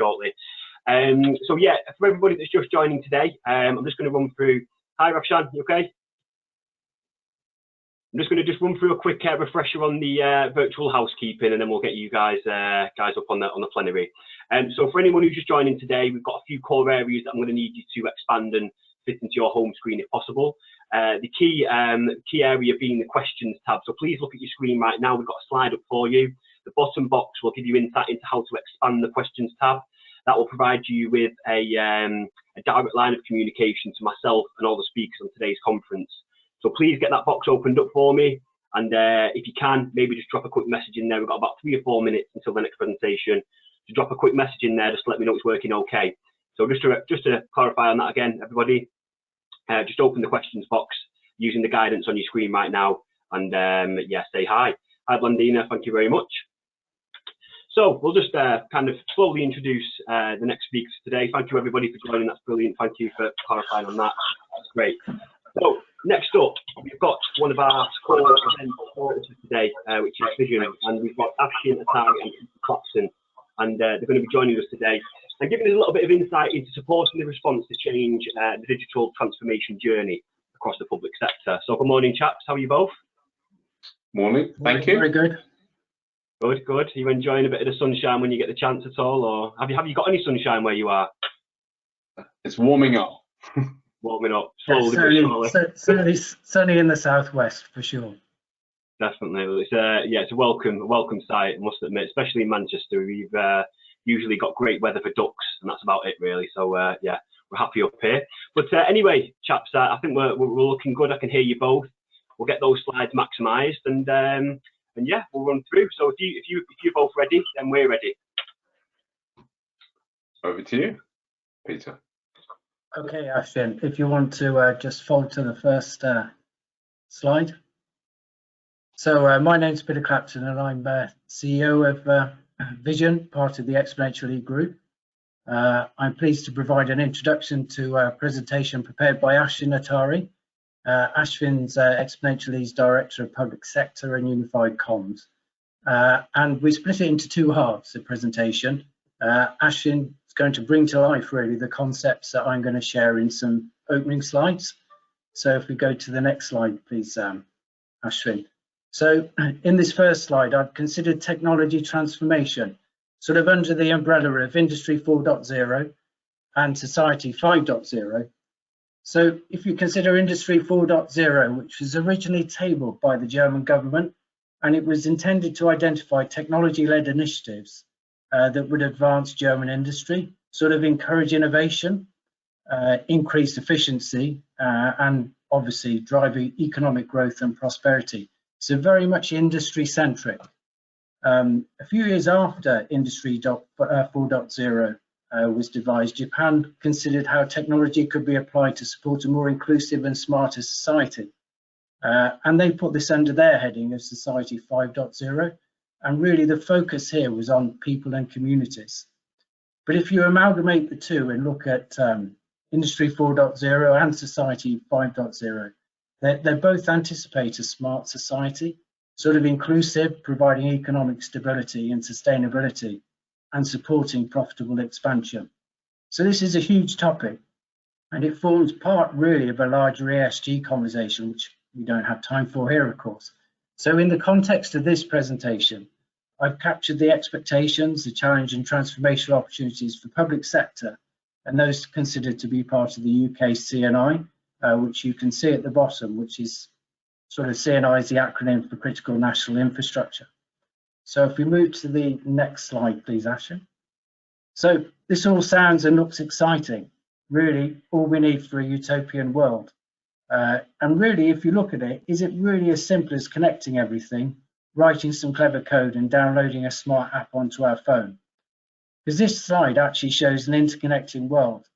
shortly. So yeah, for everybody that's just joining today, I'm just going to run through. Hi, Afshin, you okay? I'm just going to run through a quick refresher on the virtual housekeeping, and then we'll get you guys up on the plenary. So for anyone who's just joining today, we've got a few core areas that I'm going to need you to expand and fit into your home screen if possible. The key area being the questions tab. So please look at your screen right now. We've got a slide up for you. The bottom box will give you insight into how to expand the questions tab. That will provide you with a direct line of communication to myself and all the speakers on today's conference. So please get that box opened up for me. And if you can, maybe just drop a quick message in there. We've got about 3 or 4 minutes until the next presentation. So drop a quick message in there just to let me know it's working okay. So just to clarify on that again, everybody, just open the questions box using the guidance on your screen right now. And yeah, say hi. Hi, Blandina. Thank you very much. So we'll just kind of slowly introduce the next speakers today. Thank you, everybody, for joining. That's brilliant. Thank you for clarifying on that. That's great. So next up, we've got one of our core event supporters today, which is Vysiion, and we've got Afshin, Attar, and Clapton, and they're going to be joining us today and giving us a little bit of insight into supporting the response to change the digital transformation journey across the public sector. So good morning, chaps. How are you both? Morning. Thank you. Very good. Good, good. Are you enjoying a bit of the sunshine when you get the chance at all, or have you got any sunshine where you are? It's warming up. Warming up Slowly, slowly. sunny in the southwest for sure. Definitely. It's yeah, it's a welcome sight, I must admit, especially in Manchester. We've usually got great weather for ducks, and that's about it really. So yeah, we're happy up here. But anyway, chaps, I think we're looking good. I can hear you both. We'll get those slides maximised, and yeah, we'll run through. So if you're both ready, then we're ready. Over to you, Peter. Okay, Afshin, if you want to just fold to the first slide. So my name's Peter Clapton, and I'm CEO of Vysiion, part of the Exponential-e group. I'm pleased to provide an introduction to a presentation prepared by Afshin Attar. Ashvin's Exponential-e's Director of Public Sector and Unified Comms. And we split it into 2 halves, the presentation. Afshin is going to bring to life really the concepts that I'm going to share in some opening slides. So if we go to the next slide, please, Afshin. So in this first slide, I've considered technology transformation, sort of under the umbrella of Industry 4.0 and Society 5.0. So if you consider Industry 4.0, which was originally tabled by the German government, and it was intended to identify technology-led initiatives that would advance German industry, sort of encourage innovation, increase efficiency, and obviously drive economic growth and prosperity. So very much industry-centric. A few years after Industry 4.0 was devised, Japan considered how technology could be applied to support a more inclusive and smarter society. And they put this under their heading of Society 5.0. And really the focus here was on people and communities. But if you amalgamate the two and look at Industry 4.0 and Society 5.0, they both anticipate a smart society, sort of inclusive, providing economic stability and sustainability, and supporting profitable expansion. So this is a huge topic, and it forms part really of a larger ESG conversation, which we don't have time for here, of course. So in the context of this presentation, I've captured the expectations, the challenge and transformational opportunities for public sector, and those considered to be part of the UK CNI, which you can see at the bottom, which is sort of CNI is the acronym for Critical National Infrastructure. So if we move to the next slide, please, Afshin. So this all sounds and looks exciting. Really, all we need for a utopian world. And really, if you look at it, is it really as simple as connecting everything, writing some clever code and downloading a smart app onto our phone? Because this slide actually shows an interconnecting world,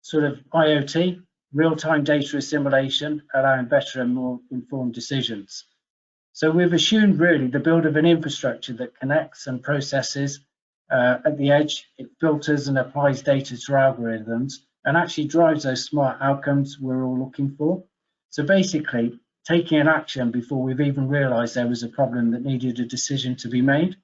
sort of IoT, real-time data assimilation, allowing better and more informed decisions. So we've assumed really the build of an infrastructure that connects and processes at the edge. It filters and applies data to algorithms and actually drives those smart outcomes we're all looking for. So basically taking an action before we've even realized there was a problem that needed a decision to be made.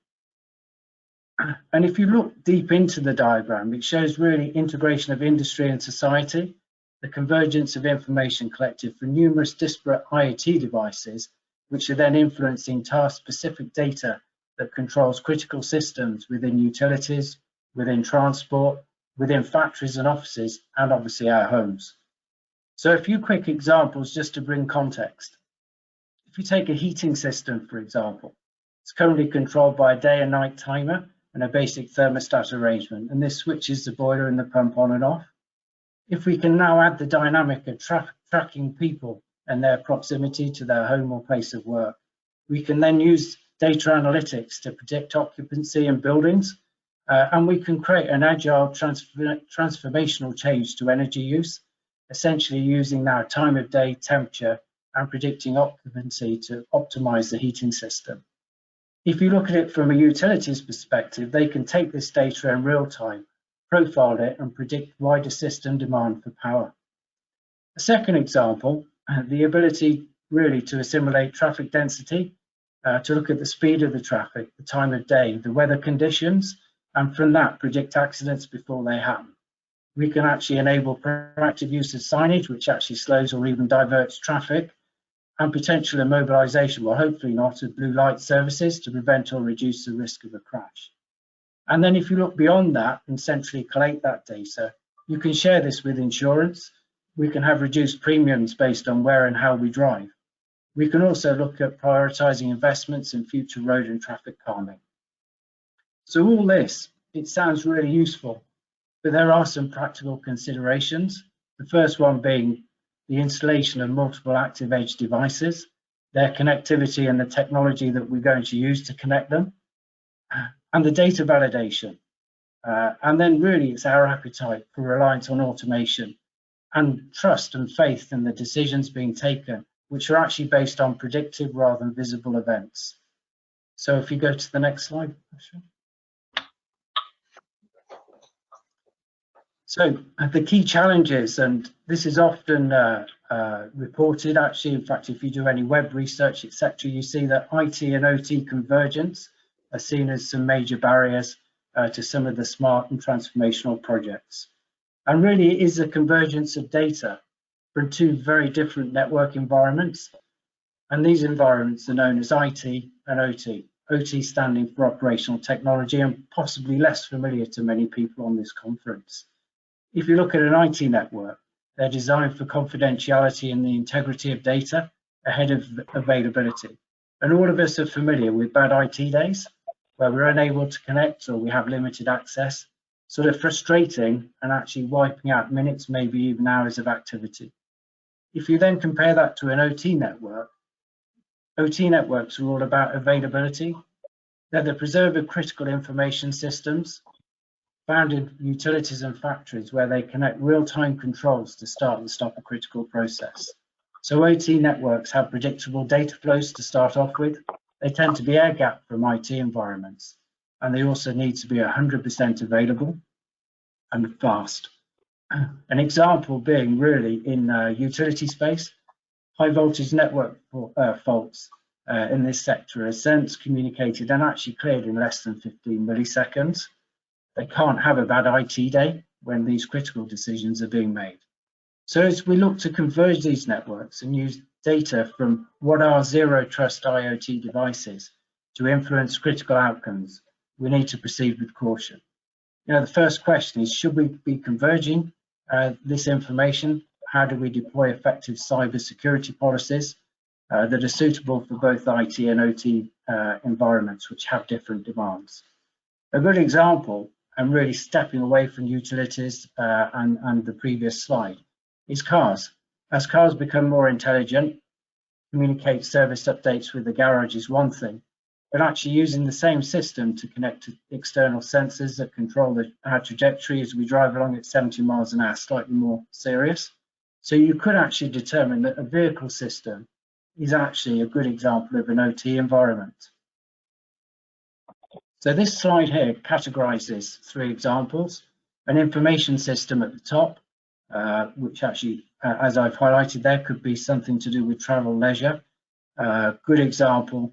And if you look deep into the diagram, it shows really integration of industry and society, the convergence of information collected from numerous disparate IoT devices, which are then influencing task-specific data that controls critical systems within utilities, within transport, within factories and offices, and obviously our homes. So a few quick examples just to bring context. If you take a heating system, for example, it's currently controlled by a day and night timer and a basic thermostat arrangement, and this switches the boiler and the pump on and off. If we can now add the dynamic of tracking people and their proximity to their home or place of work, we can then use data analytics to predict occupancy in buildings, and we can create an agile transformational change to energy use, essentially using now time of day, temperature, and predicting occupancy to optimize the heating system. If you look at it from a utilities perspective, they can take this data in real time, profile it, and predict wider system demand for power. A second example, the ability really to assimilate traffic density, to look at the speed of the traffic, the time of day, the weather conditions, and from that predict accidents before they happen. We can actually enable proactive use of signage, which actually slows or even diverts traffic, and potential immobilization, well, hopefully not, of blue light services to prevent or reduce the risk of a crash. And then if you look beyond that and centrally collate that data, you can share this with insurance. We can have reduced premiums based on where and how we drive. We can also look at prioritizing investments in future road and traffic calming. So all this, it sounds really useful, but there are some practical considerations. The first one being the installation of multiple active edge devices, their connectivity and the technology that we're going to use to connect them, and the data validation. And then really it's our appetite for reliance on automation and trust and faith in the decisions being taken, which are actually based on predictive rather than visible events. So if you go to the next slide. So the key challenges, and this is often reported actually, in fact, if you do any web research, etc., you see that IT and OT convergence are seen as some major barriers to some of the smart and transformational projects. And really it is a convergence of data from two very different network environments. And these environments are known as IT and OT. OT standing for operational technology and possibly less familiar to many people on this conference. If you look at an IT network, they're designed for confidentiality and the integrity of data ahead of availability. And all of us are familiar with bad IT days, where we're unable to connect or we have limited access, sort of frustrating and actually wiping out minutes, maybe even hours of activity. If you then compare that to an OT network, OT networks are all about availability. They're the preserve of critical information systems found in utilities and factories where they connect real-time controls to start and stop a critical process. So OT networks have predictable data flows to start off with. They tend to be air-gapped from IT environments, and they also need to be 100% available and fast. An example being really in utility space, high voltage network faults in this sector are sensed, communicated, and actually cleared in less than 15 milliseconds. They can't have a bad IT day when these critical decisions are being made. So as we look to converge these networks and use data from what are zero trust IoT devices to influence critical outcomes, we need to proceed with caution. You know, the first question is, should we be converging this information? How do we deploy effective cyber security policies that are suitable for both IT and OT environments, which have different demands? A good example, and really stepping away from utilities and the previous slide, is cars. As cars become more intelligent, communicate service updates with the garage is one thing, but actually using the same system to connect to external sensors that control our trajectory as we drive along at 70 miles an hour, slightly more serious. So you could actually determine that a vehicle system is actually a good example of an OT environment. So this slide here categorizes three examples: an information system at the top, which actually, as I've highlighted there, could be something to do with travel, leisure. Good example,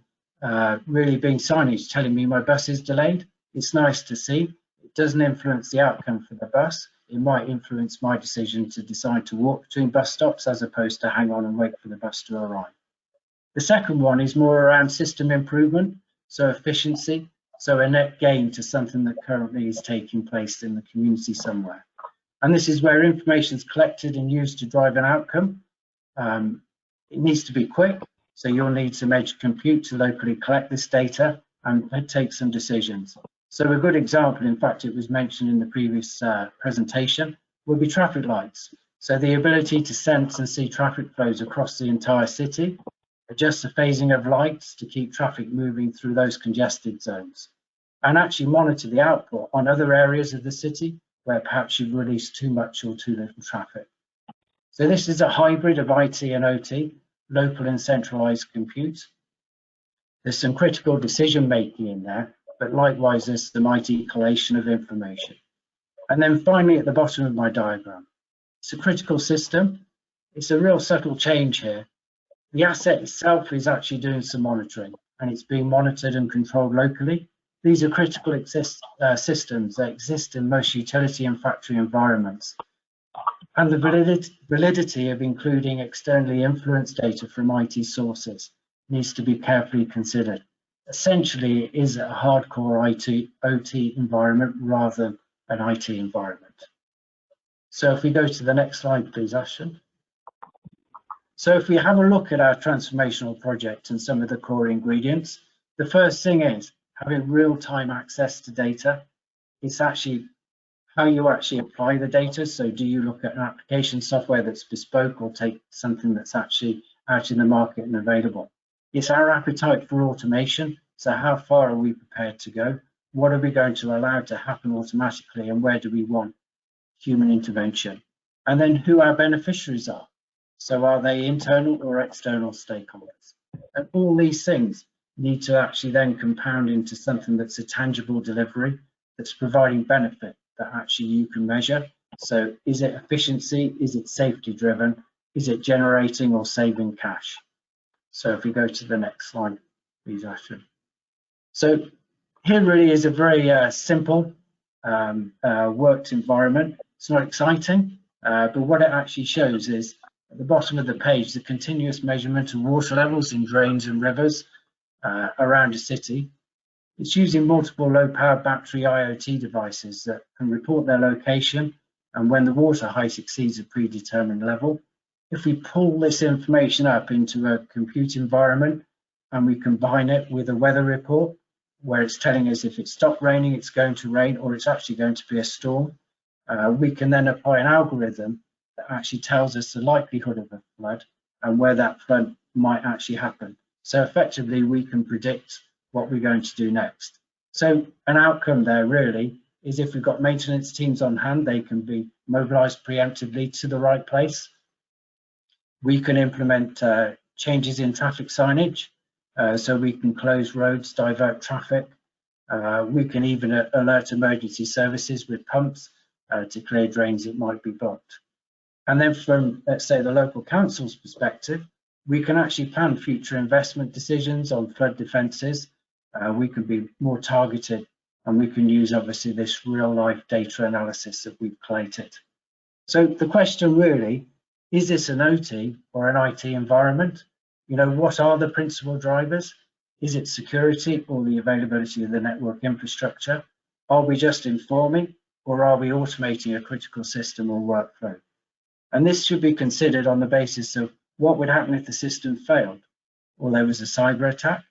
really being signage telling me my bus is delayed. It's nice to see. It doesn't influence the outcome for the bus. It might influence my decision to decide to walk between bus stops as opposed to hang on and wait for the bus to arrive. The second one is more around system improvement, so efficiency, so a net gain to something that currently is taking place in the community somewhere. And this is where information is collected and used to drive an outcome. It needs to be quick, so you'll need some edge compute to locally collect this data and take some decisions. So a good example, in fact, it was mentioned in the previous presentation, would be traffic lights. So the ability to sense and see traffic flows across the entire city, adjust the phasing of lights to keep traffic moving through those congested zones, and actually monitor the output on other areas of the city where perhaps you've released too much or too little traffic. So this is a hybrid of IT and OT, local and centralized compute. There's some critical decision making in there, but likewise there's some IT collation of information. And then finally at the bottom of my diagram, it's a critical system. It's a real subtle change here. The asset itself is actually doing some monitoring, and it's being monitored and controlled locally. These are critical systems that exist in most utility and factory environments. And the validity of including externally influenced data from IT sources needs to be carefully considered. Essentially, it is a hardcore IT/OT environment rather than an IT environment. So if we go to the next slide, please, Afshin. So if we have a look at our transformational project and some of the core ingredients, the first thing is having real-time access to data. It's actually how you actually apply the data. So do you look at an application software that's bespoke or take something that's actually out in the market and available? It's our appetite for automation. So how far are we prepared to go? What are we going to allow to happen automatically, and where do we want human intervention? And then who our beneficiaries are. So are they internal or external stakeholders? And all these things need to actually then compound into something that's a tangible delivery that's providing benefit that actually you can measure. So is it efficiency? Is it safety driven? Is it generating or saving cash? So if we go to the next slide, please, Afshin. So here really is a very simple worked environment. It's not exciting, but what it actually shows is at the bottom of the page, the continuous measurement of water levels in drains and rivers around a city. It's using multiple low-power battery IoT devices that can report their location and when the water height exceeds a predetermined level. If we pull this information up into a compute environment and we combine it with a weather report where it's telling us if it stopped raining, it's going to rain, or it's actually going to be a storm, we can then apply an algorithm that actually tells us the likelihood of a flood and where that flood might actually happen. So effectively, we can predict what we're going to do next. So an outcome there really is if we've got maintenance teams on hand, they can be mobilized preemptively to the right place. We can implement changes in traffic signage, so we can close roads, divert traffic. We can even alert emergency services with pumps to clear drains that might be blocked. And then from, let's say, the local council's perspective, we can actually plan future investment decisions on flood defences. We can be more targeted, and we can use, obviously, this real-life data analysis that we've collated. So the question really, is this an OT or an IT environment? You know, what are the principal drivers? Is it security or the availability of the network infrastructure? Are we just informing, or are we automating a critical system or workflow? And this should be considered on the basis of what would happen if the system failed or there was a cyber attack.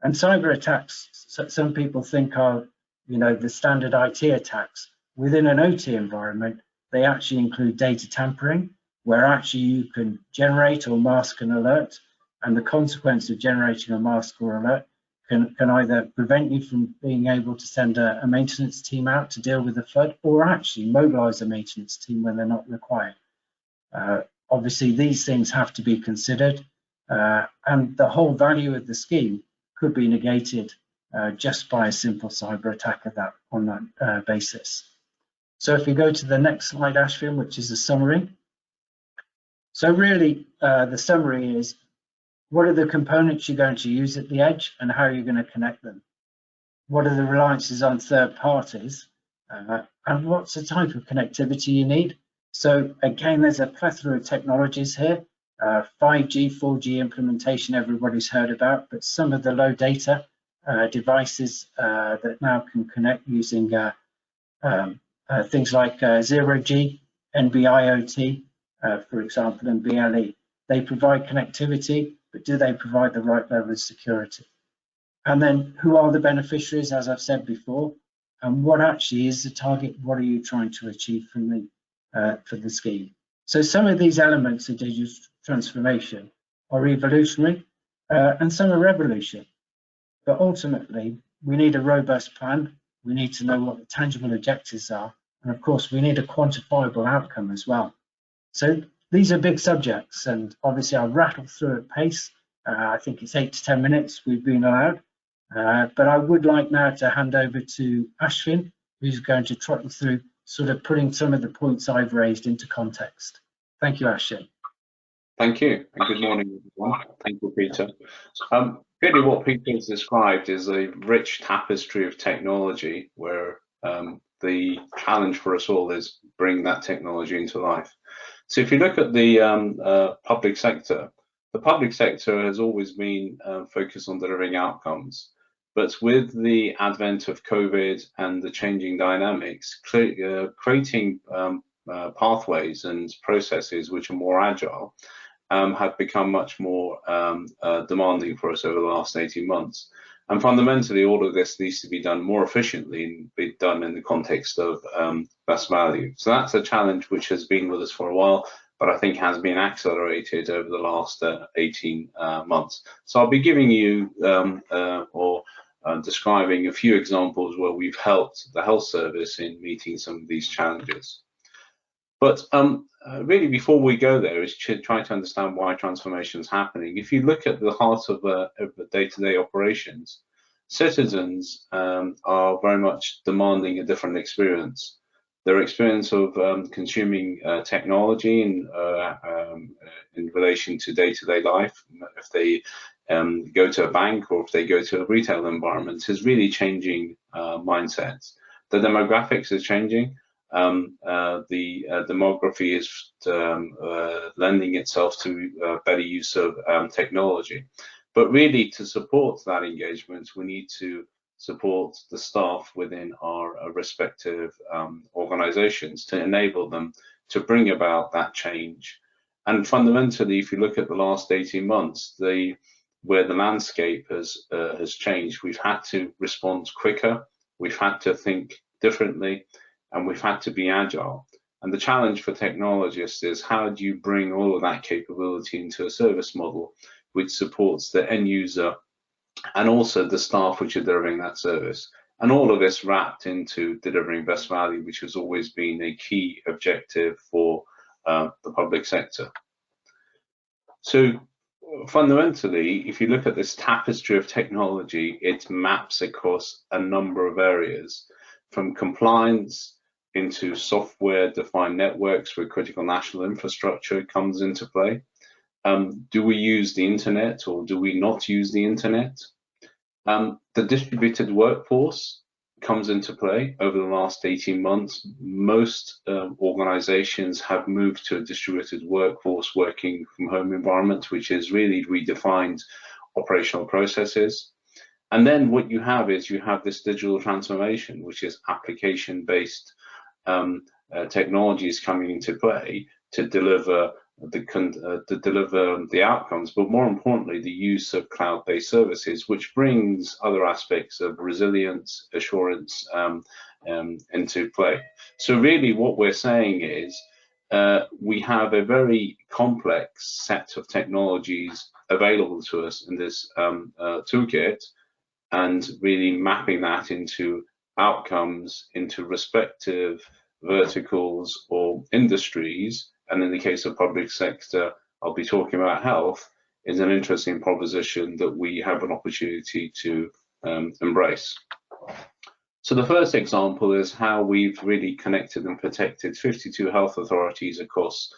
And cyber attacks, some people think are, you know, the standard IT attacks. Within an OT environment, they actually include data tampering, where actually you can generate or mask an alert, and the consequence of generating a mask or alert can either prevent you from being able to send a maintenance team out to deal with the flood, or actually mobilize a maintenance team when they're not required. Obviously, these things have to be considered, and the whole value of the scheme could be negated just by a simple cyber attack on that basis. So if we go to the next slide, Afshin, which is a summary. So really, the summary is, what are the components you're going to use at the edge and how are you going to connect them? what are the reliances on third parties, and what's the type of connectivity you need. So again, there's a plethora of technologies here. 5G, 4G implementation everybody's heard about, but some of the low data devices that now can connect using things like 0G, NB-IoT, for example, and BLE. They provide connectivity, but do they provide the right level of security? And then who are the beneficiaries, as I've said before, and what actually is the target? What are you trying to achieve from the for the scheme? So some of these elements of digital transformation are evolutionary and some are revolution. But ultimately, we need a robust plan. We need to know what the tangible objectives are. And of course, we need a quantifiable outcome as well. So these are big subjects, and obviously I'll rattle through at pace. I think it's 8 to 10 minutes we've been allowed. But I would like now to hand over to Afshin, who's going to trot you through sort of putting some of the points I've raised into context. Thank you, Afshin. Thank you, and good morning, everyone. Thank you, Peter. Really what Peter has described is a rich tapestry of technology where the challenge for us all is bring that technology into life. So if you look at the public sector has always been focused on delivering outcomes. But with the advent of COVID and the changing dynamics, creating pathways and processes which are more agile have become much more demanding for us over the last 18 months. And fundamentally, all of this needs to be done more efficiently and be done in the context of best value. So that's a challenge which has been with us for a while, but I think has been accelerated over the last 18 months. So I'll be giving you describing a few examples where we've helped the health service in meeting some of these challenges. But really, before we go there, is to try to understand why transformation is happening. If you look at the heart of the day-to-day operations, citizens are very much demanding a different experience. Their experience of consuming technology in relation to day-to-day life, if they go to a bank or if they go to a retail environment, is really changing mindsets. The demographics is changing. The demography is lending itself to better use of technology. But really, to support that engagement, we need to support the staff within our respective organizations to enable them to bring about that change. And fundamentally, if you look at the last 18 months, where the landscape has changed, we've had to respond quicker, we've had to think differently, and we've had to be agile. And the challenge for technologists is how do you bring all of that capability into a service model which supports the end user and also the staff which are delivering that service. And all of this wrapped into delivering best value, which has always been a key objective for the public sector. So fundamentally, if you look at this tapestry of technology, it maps across a number of areas, from compliance into software-defined networks where critical national infrastructure comes into play. Do we use the internet or do we not use the internet? The distributed workforce comes into play over the last 18 months. Most organizations have moved to a distributed workforce working from home environment, which has really redefined operational processes. And then what you have is you have this digital transformation, which is application-based technologies coming into play to deliver the outcomes, but more importantly, the use of cloud-based services, which brings other aspects of resilience, assurance into play. So really what we're saying is we have a very complex set of technologies available to us in this toolkit, and really mapping that into outcomes, into respective verticals or industries. And in the case of public sector, I'll be talking about health, is an interesting proposition that we have an opportunity to embrace. So the first example is how we've really connected and protected 52 health authorities across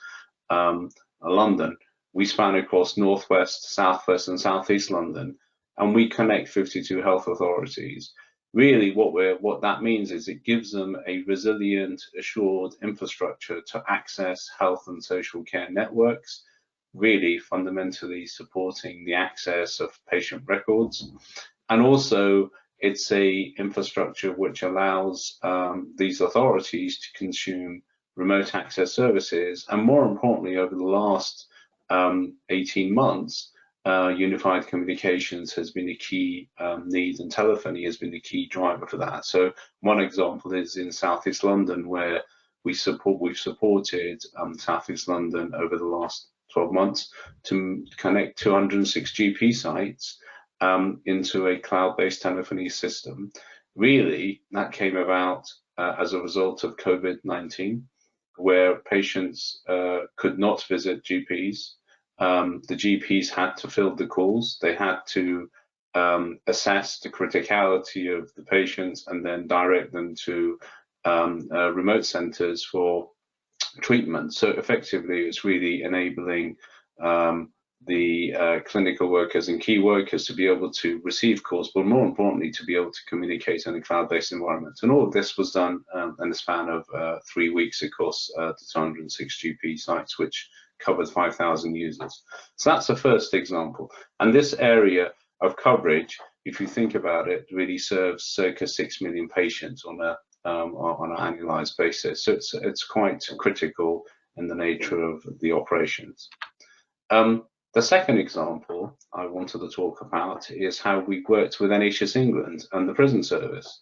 London. We span across Northwest, Southwest and Southeast London, and we connect 52 health authorities. really what that means is it gives them a resilient, assured infrastructure to access health and social care networks, really fundamentally supporting the access of patient records. And also it's a infrastructure which allows these authorities to consume remote access services. And more importantly, over the last 18 months, unified communications has been a key need, and telephony has been the key driver for that. So one example is in Southeast London, where we've supported Southeast London over the last 12 months to connect 206 GP sites into a cloud-based telephony system. Really, that came about as a result of COVID-19, where patients could not visit GPs. The GPs had to field the calls. They had to assess the criticality of the patients and then direct them to remote centers for treatment. So effectively, it's really enabling the clinical workers and key workers to be able to receive calls, but more importantly, to be able to communicate in a cloud-based environment. And all of this was done in the span of 3 weeks across the 206 GP sites, which covered 5,000 users. So that's the first example. And this area of coverage, if you think about it, really serves circa 6 million patients on an annualized basis. So it's quite critical in the nature of the operations. The second example I wanted to talk about is how we worked with NHS England and the prison service.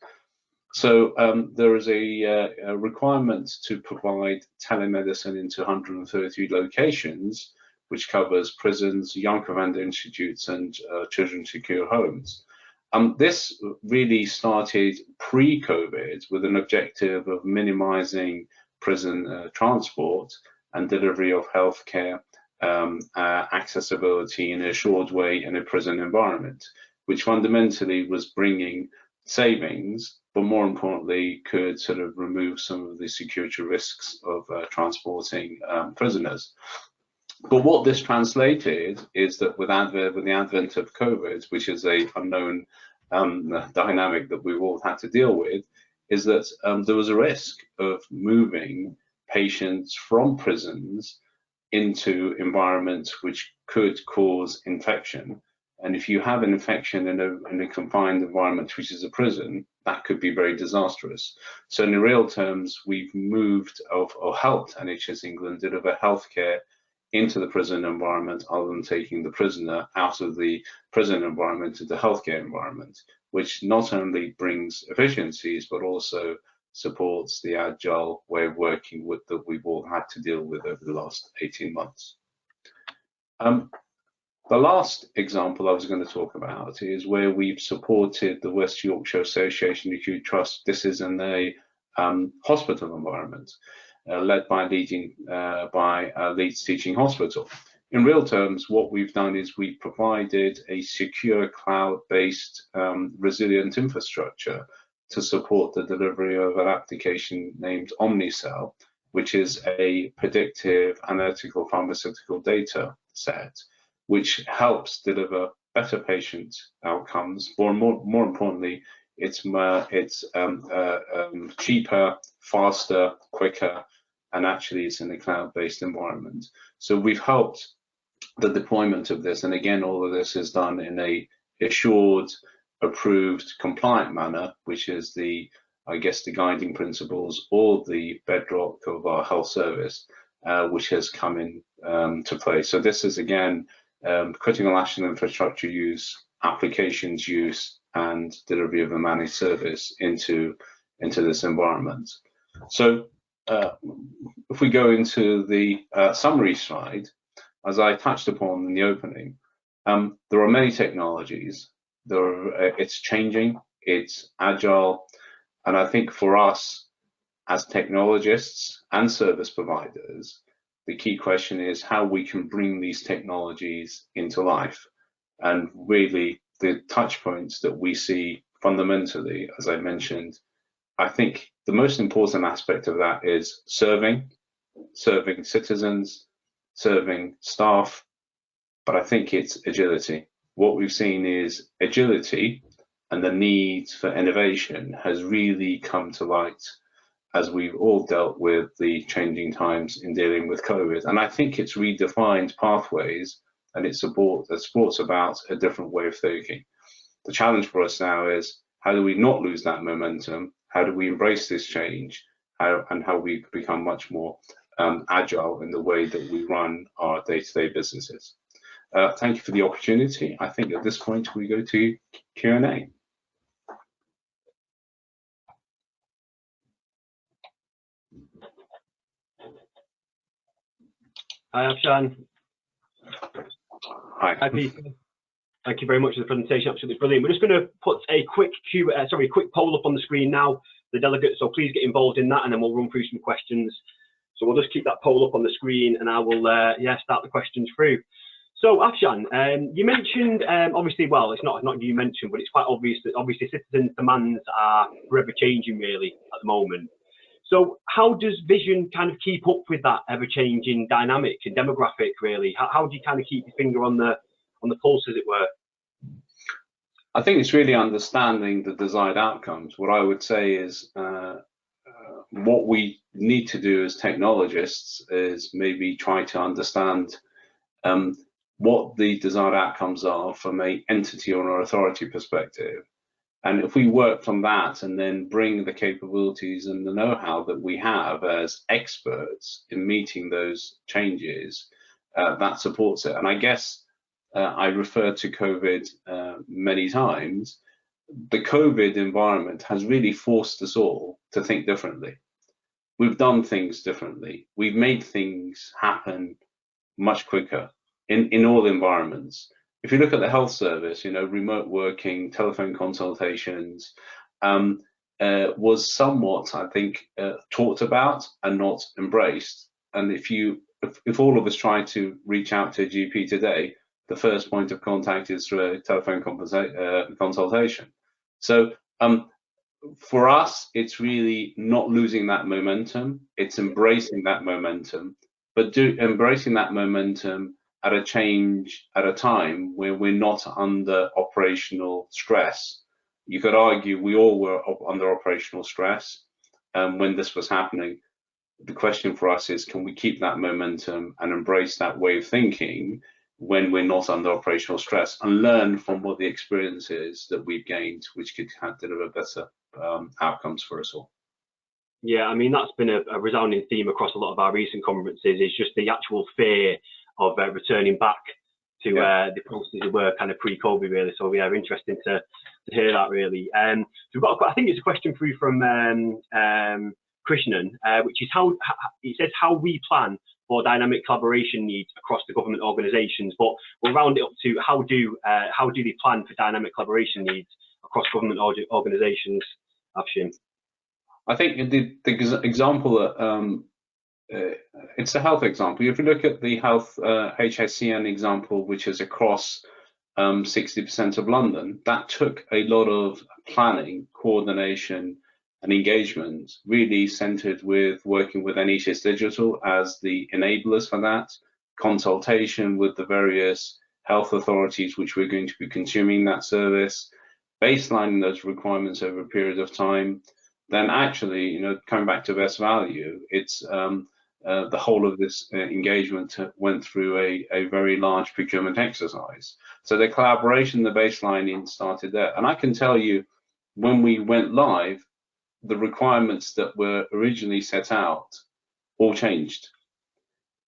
So there is a requirement to provide telemedicine into 130 locations, which covers prisons, young offender institutes, and children secure homes. This really started pre-COVID with an objective of minimizing prison transport and delivery of healthcare accessibility in a assured way in a prison environment, which fundamentally was bringing savings, but more importantly could sort of remove some of the security risks of transporting prisoners. But what this translated is that with the advent of COVID, which is a unknown dynamic that we've all had to deal with, is that there was a risk of moving patients from prisons into environments which could cause infection. And if you have an infection in a confined environment, which is a prison, that could be very disastrous. So in real terms, we've moved or helped NHS England deliver healthcare into the prison environment other than taking the prisoner out of the prison environment to the healthcare environment, which not only brings efficiencies, but also supports the agile way of working with that we've all had to deal with over the last 18 months. The last example I was going to talk about is where we've supported the West Yorkshire Association Acute Trust. This is in a hospital environment led by Leeds Teaching Hospital. In real terms, what we've done is we've provided a secure cloud-based resilient infrastructure to support the delivery of an application named Omnicell, which is a predictive analytical pharmaceutical data set, which helps deliver better patient outcomes. Or more importantly, it's cheaper, faster, quicker, and actually it's in a cloud-based environment. So we've helped the deployment of this, and again, all of this is done in a assured, approved, compliant manner, which is the guiding principles or the bedrock of our health service, which has come in to play. So this is again critical national infrastructure use, applications use, and delivery of a managed service into this environment. So if we go into the summary slide, as I touched upon in the opening, there are many technologies. It's changing, it's agile, and I think for us as technologists and service providers, the key question is how we can bring these technologies into life. And really the touch points that we see fundamentally, as I mentioned, I think the most important aspect of that is serving citizens, serving staff, but I think it's agility. What we've seen is agility and the needs for innovation has really come to light as we've all dealt with the changing times in dealing with COVID. And I think it's redefined pathways, and it supports about a different way of thinking. The challenge for us now is, how do we not lose that momentum? How do we embrace this change? How we become much more agile in the way that we run our day-to-day businesses. Thank you for the opportunity. I think at this point we go to Q&A. Hi, Afshin. Hi. Thank you very much for the presentation. Absolutely brilliant. We're just going to put a quick quick poll up on the screen now, the delegates. So please get involved in that, and then we'll run through some questions. So we'll just keep that poll up on the screen, and I will start the questions through. So Afshin, you mentioned obviously, well, it's not you mentioned, but it's quite obvious that obviously citizens' demands are forever changing really at the moment. So how does Vysiion kind of keep up with that ever-changing dynamic and demographic really? How do you kind of keep your finger on the pulse, as it were? I think it's really understanding the desired outcomes. What I would say is what we need to do as technologists is maybe try to understand what the desired outcomes are from an entity or an authority perspective. And if we work from that and then bring the capabilities and the know-how that we have as experts in meeting those changes, that supports it. And I guess I refer to COVID many times. The COVID environment has really forced us all to think differently. We've done things differently. We've made things happen much quicker in all environments. If you look at the health service, you know, remote working, telephone consultations was somewhat, I think, talked about and not embraced. And if all of us try to reach out to a GP today, the first point of contact is through a telephone consultation. So for us, it's really not losing that momentum. It's embracing that momentum, but embracing that momentum at a time where we're not under operational stress. You could argue we all were under operational stress when this was happening. The question for us is, can we keep that momentum and embrace that way of thinking when we're not under operational stress, and learn from what the experience is that we've gained, which could deliver better outcomes for us all. Yeah, I mean, that's been a resounding theme across a lot of our recent conferences. It's just the actual fear of returning back to the processes that were kind of pre-COVID, really. So yeah, interesting to hear that, really. So we've got, I think it's a question through from Krishnan, which is it says how we plan for dynamic collaboration needs across the government organisations, but we'll round it up to how do they plan for dynamic collaboration needs across government organisations, Afshin? I think the example, it's a health example. If you look at the health HSCN example, which is across 60% of London, that took a lot of planning, coordination, and engagement, really centered with working with NHS Digital as the enablers for that, consultation with the various health authorities which we're going to be consuming that service, baselining those requirements over a period of time. Then actually, you know, coming back to best value, it's the whole of this engagement went through a very large procurement exercise. So the collaboration, the baselining started there. And I can tell you, when we went live, the requirements that were originally set out all changed.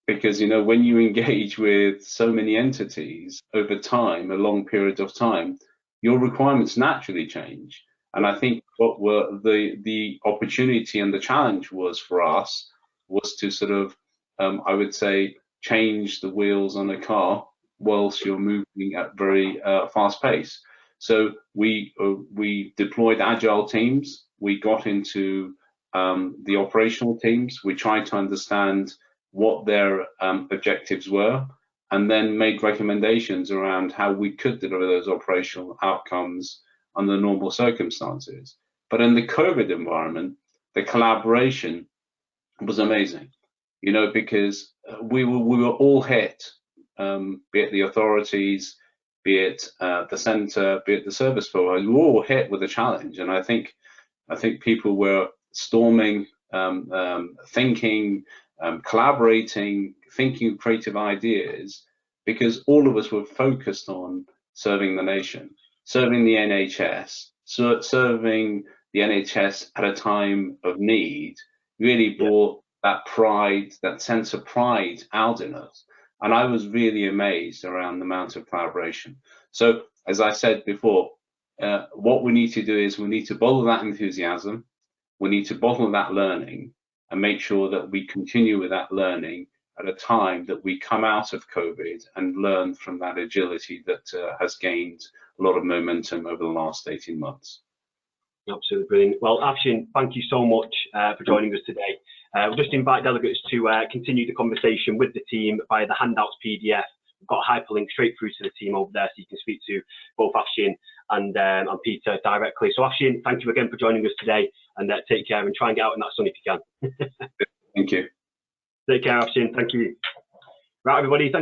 Because, you know, when you engage with so many entities over time, a long period of time, your requirements naturally change. And I think what were the opportunity and the challenge was for us was to sort of, I would say, change the wheels on a car whilst you're moving at very fast pace. So we deployed agile teams. We got into the operational teams. We tried to understand what their objectives were, and then made recommendations around how we could deliver those operational outcomes under normal circumstances. But in the COVID environment, the collaboration was amazing, you know, because we were all hit, be it the authorities, be it the centre, be it the service provider. We were all hit with a challenge, and I think people were storming, thinking, collaborating, thinking of creative ideas, because all of us were focused on serving the nation, serving the NHS, serving the NHS at a time of need. Really brought that pride, that sense of pride out in us. And I was really amazed around the amount of collaboration. So, as I said before, what we need to do is we need to bottle that enthusiasm, we need to bottle that learning, and make sure that we continue with that learning at a time that we come out of COVID and learn from that agility that has gained a lot of momentum over the last 18 months. Absolutely brilliant. Well, Afshin, thank you so much for joining us today. We'll just invite delegates to continue the conversation with the team via the handouts PDF. We've got a hyperlink straight through to the team over there, so you can speak to both Afshin and Peter directly. So Afshin, thank you again for joining us today, and take care and try and get out in that sun if you can. Thank you. Take care, Afshin. Thank you. Right, everybody. Thank you.